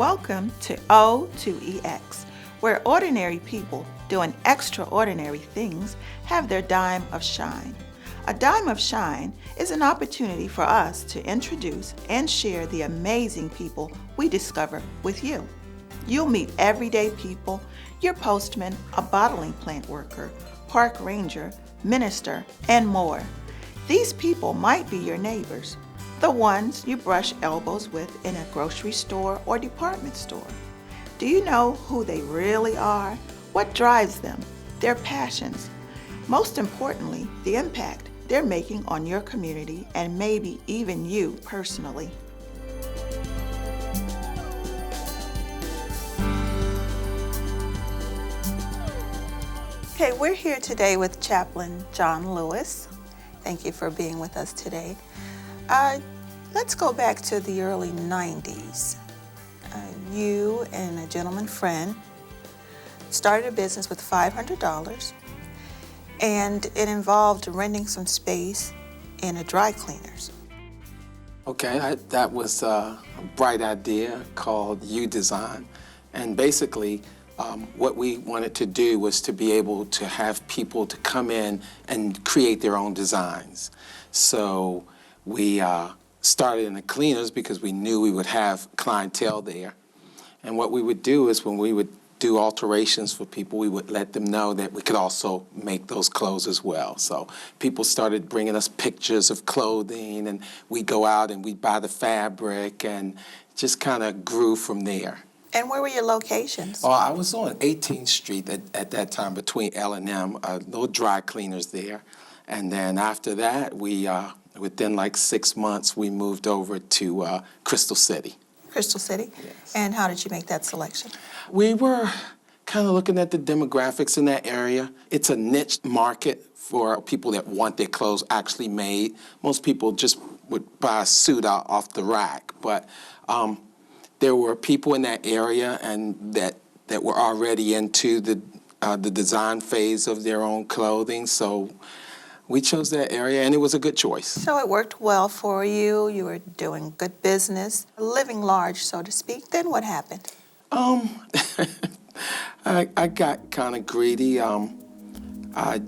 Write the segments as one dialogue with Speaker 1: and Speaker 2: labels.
Speaker 1: Welcome to O2EX, where ordinary people doing extraordinary things have their dime of shine. A dime of shine is an opportunity for us to introduce and share the amazing people we discover with you. You'll meet everyday people, your postman, a bottling plant worker, park ranger, minister, and more. These people might be your neighbors, the ones you brush elbows with in a grocery store or department store. Do you know who they really are? What drives them? Their passions? Most importantly, the impact they're making on your community and maybe even you personally. Okay, we're here today with Chaplain John Lewis. Thank you for being with us today. Let's go back to the early 90s. You and a gentleman friend started a business with $500, and it involved renting some space in a dry cleaners.
Speaker 2: Okay, that was a bright idea called U-Design. And basically, what we wanted to do was to be able to have people to come in and create their own designs. So we started in the cleaners because we knew we would have clientele there. And what we would do is when we would do alterations for people, we would let them know that we could also make those clothes as well. So people started bringing us pictures of clothing, and we go out and we buy the fabric, and just kind of grew from there.
Speaker 1: And where were your locations?
Speaker 2: Oh, I was on 18th Street at that time between L&M, little dry cleaners there. And then after that, we within like 6 months, we moved over to Crystal City.
Speaker 1: Crystal City?
Speaker 2: Yes.
Speaker 1: And how did you make that selection?
Speaker 2: We were kind of looking at the demographics in that area. It's a niche market for people that want their clothes actually made. Most people just would buy a suit out off the rack, but there were people in that area and that were already into the design phase of their own clothing, so we chose that area, and it was a good choice.
Speaker 1: So it worked well for you. You were doing good business, living large, so to speak. Then what happened?
Speaker 2: I got kind of greedy. I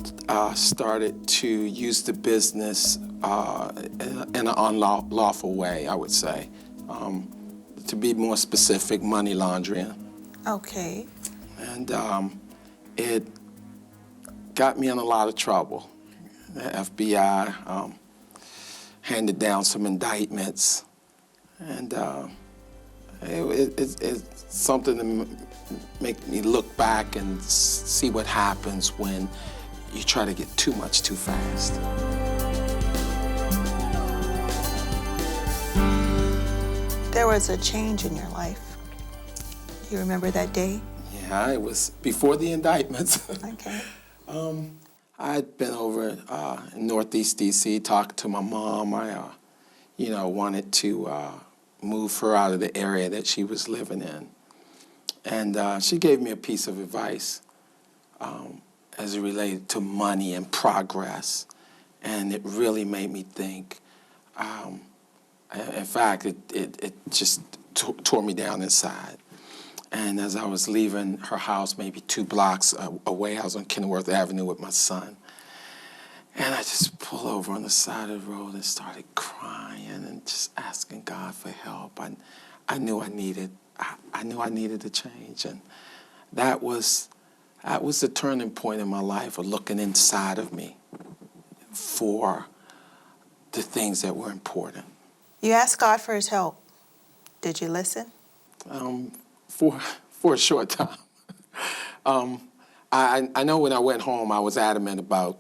Speaker 2: started to use the business in an unlawful way, I would say. To be more specific, money laundering.
Speaker 1: Okay.
Speaker 2: And it got me in a lot of trouble. The FBI handed down some indictments, and it's something to make me look back and see what happens when you try to get too much too fast.
Speaker 1: There was a change in your life. You remember that day?
Speaker 2: Yeah, it was before the indictments.
Speaker 1: Okay.
Speaker 2: I'd been over in Northeast D.C. talking to my mom. I, wanted to move her out of the area that she was living in. And she gave me a piece of advice as it related to money and progress. And it really made me think. In fact, it just tore me down inside. And as I was leaving her house, maybe 2 blocks away, I was on Kenilworth Avenue with my son. And I just pulled over on the side of the road and started crying and just asking God for help. I knew I needed a change. And that was the turning point in my life of looking inside of me for the things that were important.
Speaker 1: You asked God for his help. Did you listen?
Speaker 2: For a short time. I know when I went home, I was adamant about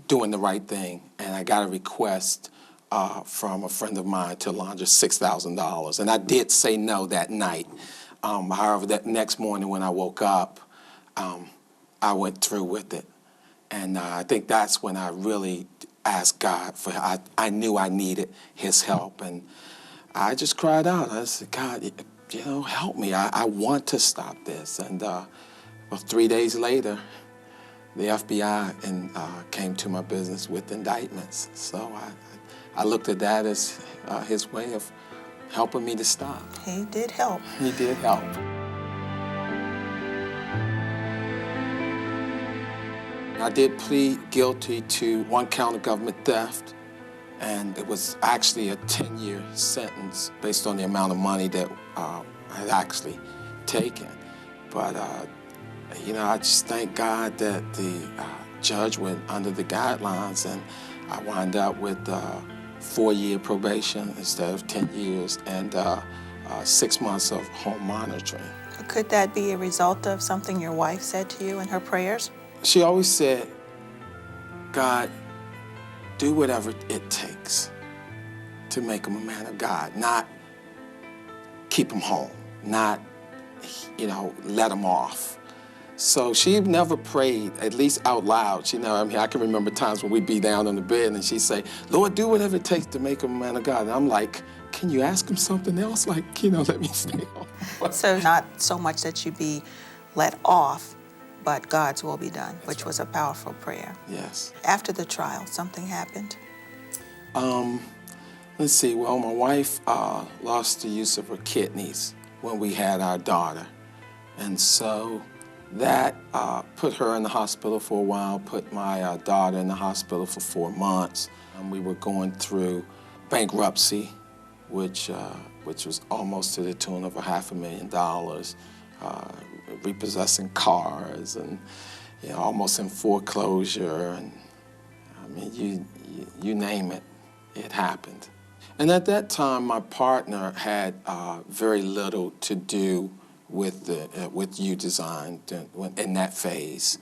Speaker 2: doing the right thing, and I got a request from a friend of mine to launder $6,000, and I did say no that night. However, that next morning when I woke up, I went through with it, and I think that's when I really asked God for. I knew I needed His help, and I just cried out. I said, God, help me. I want to stop this. And 3 days later, the FBI came to my business with indictments. So I looked at that as his way of helping me to stop.
Speaker 1: He did help.
Speaker 2: He did help. I did plead guilty to 1 count of government theft, and it was actually a 10-year sentence based on the amount of money that I had actually taken. But, you know, I just thank God that the judge went under the guidelines, and I wound up with 4-year probation instead of 10 years and 6 months of home monitoring.
Speaker 1: Could that be a result of something your wife said to you in her prayers?
Speaker 2: She always said, God, do whatever it takes to make him a man of God, not keep him home, not, you know, let him off. So she never prayed, at least out loud. You know, I mean, I can remember times when we'd be down on the bed and she'd say, Lord, do whatever it takes to make him a man of God. And I'm like, can you ask him something else? Like, you know, let me stay home.
Speaker 1: So not so much that you be let off, but God's will be done, which was a powerful prayer.
Speaker 2: Yes.
Speaker 1: After the trial, something happened?
Speaker 2: Let's see, well, my wife lost the use of her kidneys when we had our daughter. And so that put her in the hospital for a while, put my daughter in the hospital for 4 months. And we were going through bankruptcy, which was almost to the tune of $500,000, repossessing cars and, you know, almost in foreclosure. And I mean, you name it, it happened. And at that time, my partner had very little to do with U-Design in that phase.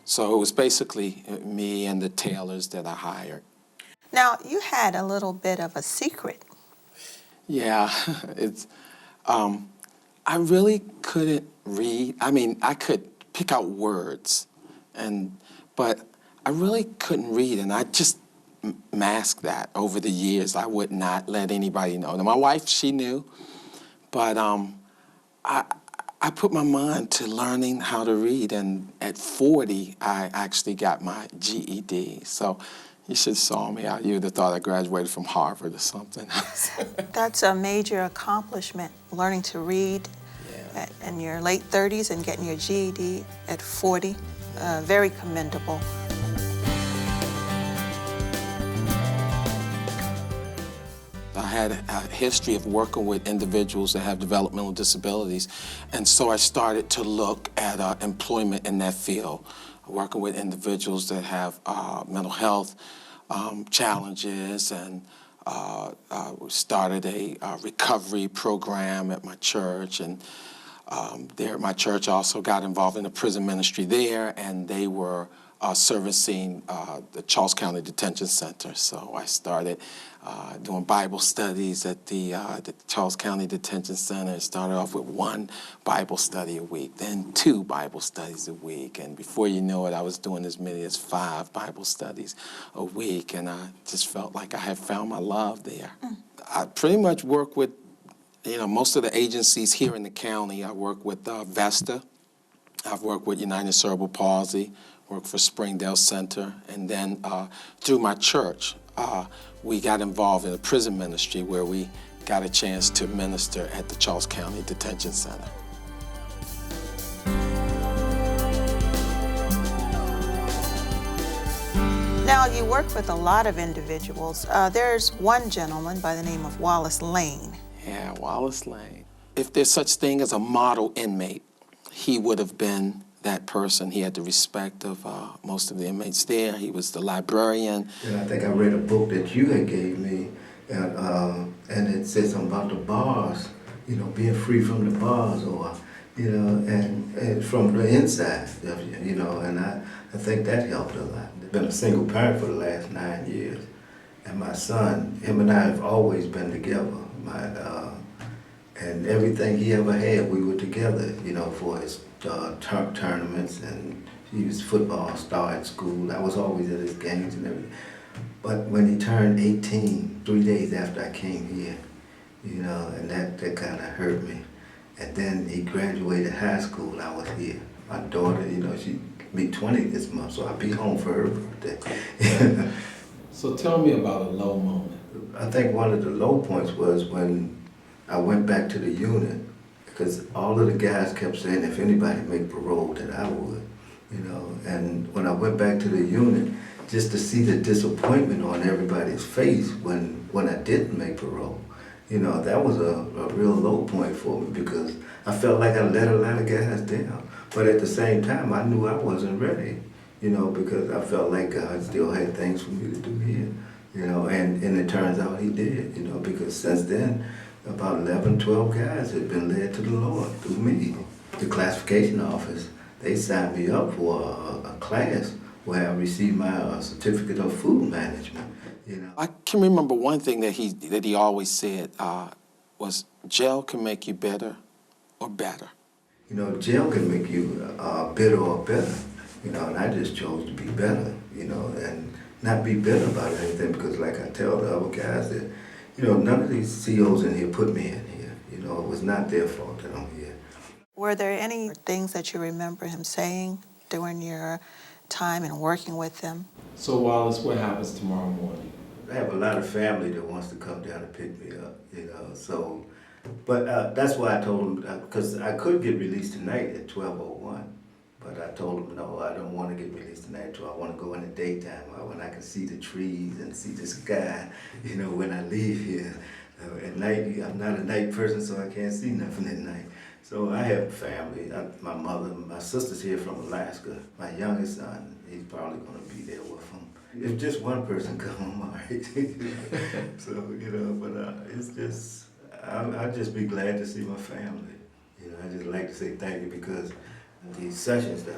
Speaker 2: So it was basically me and the tailors that I hired.
Speaker 1: Now, you had a little bit of a secret.
Speaker 2: Yeah, it's, I really couldn't read. I mean, I could pick out words, but I really couldn't read, and I just masked that over the years. I would not let anybody know. Now, my wife, she knew, but I put my mind to learning how to read, and at 40, I actually got my GED. So you should have saw me out. You would have thought I graduated from Harvard or something.
Speaker 1: That's a major accomplishment, learning to read in your late 30s and getting your GED at 40. Very commendable.
Speaker 2: I had a history of working with individuals that have developmental disabilities, and so I started to look at employment in that field, working with individuals that have mental health challenges, and started a recovery program at my church, and my church also got involved in the prison ministry there, and they were servicing the Charles County Detention Center. So I started doing Bible studies at the Charles County Detention Center. It started off with 1 Bible study a week, then 2 Bible studies a week. And before you know it, I was doing as many as 5 Bible studies a week. And I just felt like I had found my love there. I pretty much work with, you know, most of the agencies here in the county. I work with Vesta. I've worked with United Cerebral Palsy, worked for Springdale Center, and then through my church, we got involved in a prison ministry where we got a chance to minister at the Charles County Detention Center.
Speaker 1: Now, you work with a lot of individuals. There's one gentleman by the name of Wallace Lane.
Speaker 2: Yeah, Wallace Lane. If there's such thing as a model inmate, he would have been that person. He had the respect of most of the inmates there. He was the librarian.
Speaker 3: And I think I read a book that you had gave me, and it said something about the bars, you know, being free from the bars, or, you know, and from the inside, you know, and I think that helped a lot. I've been a single parent for the last 9 years, and my son, him and I have always been together. And everything he ever had, we were together, you know, for his tournaments, and he was football star at school. I was always at his games and everything. But when he turned 18, 3 days after I came here, you know, and that kind of hurt me. And then he graduated high school, I was here. My daughter, you know, she be 20 this month, so I'll be home for her birthday.
Speaker 2: So tell me about a low moment.
Speaker 3: I think one of the low points was when I went back to the unit, because all of the guys kept saying if anybody make parole, then I would, you know. And when I went back to the unit, just to see the disappointment on everybody's face when I didn't make parole, you know, that was a real low point for me, because I felt like I let a lot of guys down. But at the same time, I knew I wasn't ready, you know, because I felt like God still had things for me to do here, you know, and it turns out he did, you know, because since then, about 11, 12 guys had been led to the Lord through me. The classification office, they signed me up for a class where I received my certificate of food management, you know.
Speaker 2: I can remember one thing that he always said was, jail can make you better or better.
Speaker 3: You know, jail can make you bitter or better, you know, and I just chose to be better, you know, and not be bitter about anything, because like I tell the other guys that, you know, none of these COs in here put me in here. You know, it was not their fault that I'm here.
Speaker 1: Were there any things that you remember him saying during your time and working with him?
Speaker 4: So Wallace, what happens tomorrow morning?
Speaker 3: I have a lot of family that wants to come down and pick me up, you know, so, but that's why I told them, because I could get released tonight at 12:01, but I told them, no, I don't want to get released tonight, so I want to go in the daytime when I can see the trees and see the sky, you know, when I leave here. At night, I'm not a night person, so I can't see nothing at night. So I have family, my mother, my sister's here from Alaska. My youngest son, he's probably going to be there with him. If just one person come, I'm all right. So, you know, but it's just, I'll just be glad to see my family. You know, I just like to say thank you, because these sessions, the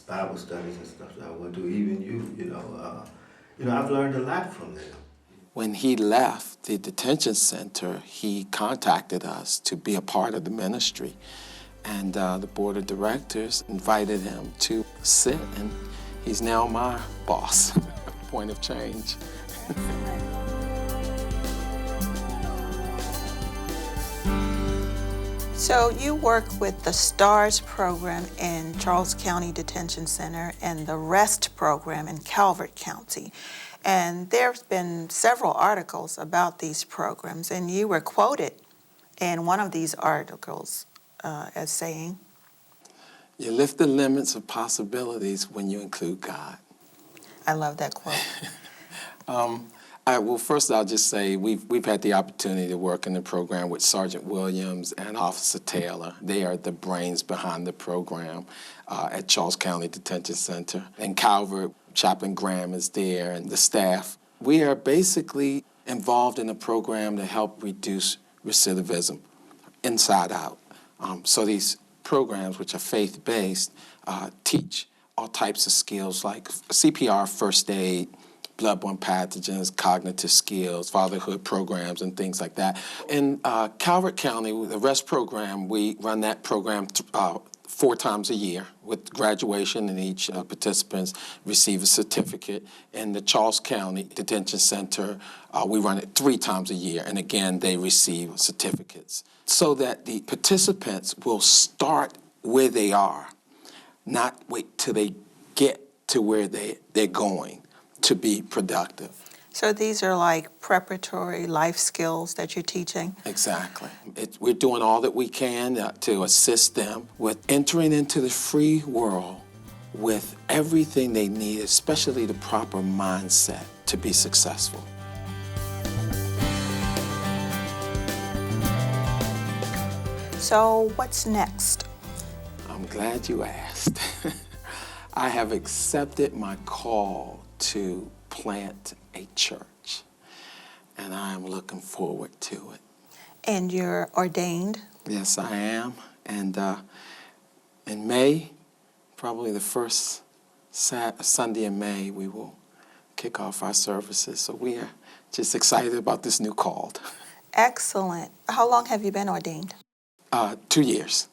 Speaker 3: Bible studies and stuff that I would do, even you know, I've learned a lot from them.
Speaker 2: When he left the detention center, he contacted us to be a part of the ministry. And the board of directors invited him to sit, and he's now my boss. Point of change.
Speaker 1: So you work with the STARS program in Charles County Detention Center and the REST program in Calvert County. And there's been several articles about these programs, and you were quoted in one of these articles as saying,
Speaker 2: You lift the limits of possibilities when you include God.
Speaker 1: I love that quote.
Speaker 2: Well, first I'll just say we've had the opportunity to work in the program with Sergeant Williams and Officer Taylor. They are the brains behind the program at Charles County Detention Center. In Calvert, Chaplain Graham is there and the staff. We are basically involved in a program to help reduce recidivism inside out. So these programs, which are faith-based, teach all types of skills like CPR, first aid, bloodborne pathogens, cognitive skills, fatherhood programs, and things like that. In Calvert County, the REST program, we run that program 4 times a year with graduation, and each participants receive a certificate. In the Charles County Detention Center, we run it 3 times a year, and again, they receive certificates, so that the participants will start where they are, not wait till they get to where they're going to be productive.
Speaker 1: So these are like preparatory life skills that you're teaching?
Speaker 2: Exactly. We're doing all that we can to assist them with entering into the free world with everything they need, especially the proper mindset to be successful.
Speaker 1: So what's next?
Speaker 2: I'm glad you asked. I have accepted my call to plant a church, and I am looking forward to it.
Speaker 1: And you're ordained?
Speaker 2: Yes, I am. And in May, probably the first Sunday in May, we will kick off our services. So we are just excited about this new call.
Speaker 1: Excellent. How long have you been ordained?
Speaker 2: 2 years.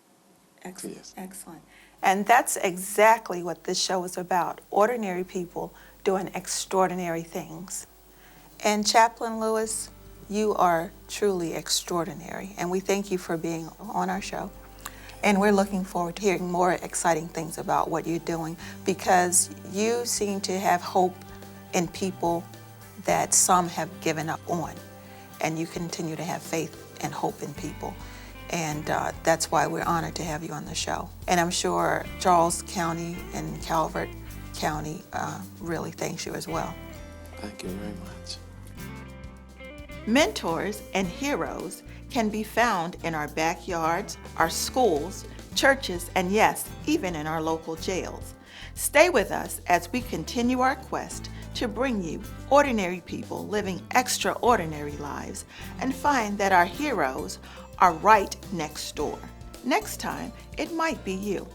Speaker 1: Excellent.
Speaker 2: 2 years.
Speaker 1: Excellent. And that's exactly what this show is about, ordinary people doing extraordinary things. And Chaplain Lewis, you are truly extraordinary, and we thank you for being on our show. And we're looking forward to hearing more exciting things about what you're doing, because you seem to have hope in people that some have given up on. and you continue to have faith and hope in people. And that's why we're honored to have you on the show. And I'm sure Charles County and Calvert County really thanks you as well.
Speaker 2: Thank you very much.
Speaker 1: Mentors and heroes can be found in our backyards, our schools, churches, and yes, even in our local jails. Stay with us as we continue our quest to bring you ordinary people living extraordinary lives and find that our heroes are right next door. Next time, it might be you.